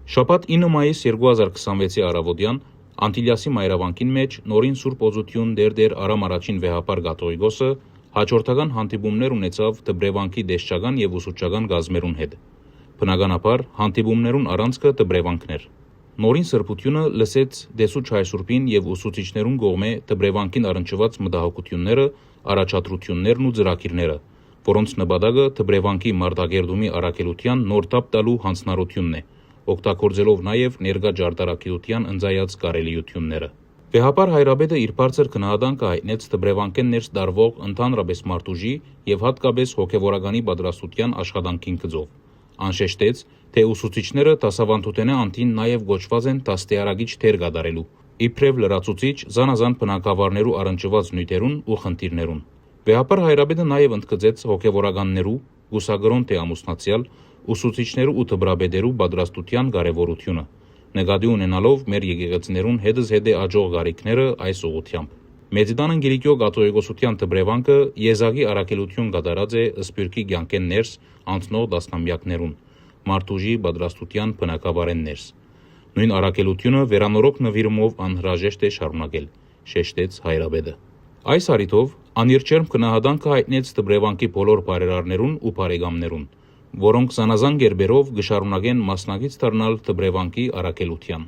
Շաբաթ 9 մայիս 2026-ի առավոտյան Անտիլիասի մայրավանքին մեջ նորին Սուրբ Օծություն դեր Արամ առաջին վեհապար Կաթողիկոսը հաջորդական հանդիպումներ ունեցավ Տբրևանքի դեսչական և ուսուցչական գազմերուն հետ։ Բնականաբար հանդիպումներուն առանցքը Տբրևանքն էր։ Նորին սրբությունը լսեց Դեսուչ Հայ Սուրբին և ուսուցիչներուն կողմէ Տբրևանքին առնչված մտահոգությունները, առաջադրություններն ու ծրագիրները, որոնց նպատակը Տբրևանքի մարտակերտումի առաքելության նոր տապ տալու հանձնարարությունն է, օգտագործելով նաև ներկա ճարտարագիտության ընծայած կարելիությունները։ Վեհապար Հայրապետը իր բարձր գնահատանքը հայտնեց Տբրևանքեն ներս տարվող ընդհանրապես մարդուժի և հատկապես հոգևորականի պատրաստության աշխատանքին գծով։ Անշեշտեց, թե ուսուցիչները դասավանդութենէ անդին նաև գոչված են դաստիարակիչ դեր կատարելու, իբրև լրացուցիչ զանազան բնագավառներու առնչված նյութերուն ու խնդիրներուն։ Վեհապար Հայրապետը նաև ընդգծեց հոգևորականներու, կուսակրոն թե ամուսնացյալ, ուսուցիչներու ու դպրապետերու պատրաստության կարևորությունը, նկատի ունենալով մեր եկեղեցիներուն հետզհետե աճող կարիքները այս ուղղությամբ։ Մեծիդան Անգելիկիո կաթողիկոսության Տբրևանքը եզակի առաքելություն կատարած է Սփյուռքի կյանքեն ներս անցնող տասնամյակներուն, մարդուժի պատրաստության բնագավառեն ներս։ Նույն առաքելությունը վերանորոգ նվիրումով անհրաժեշտ է շարունակել, շեշտեց Հայրապետը։ Այս առիթով անիրճերմ գնահատանքը հայտնեց Տբրևանքի բոլոր բարերարներուն ու բարեկամներուն, որոնք զանազան կերպերով կշարունակեն մասնակից դառնալ Տբրևանքի առաքելության։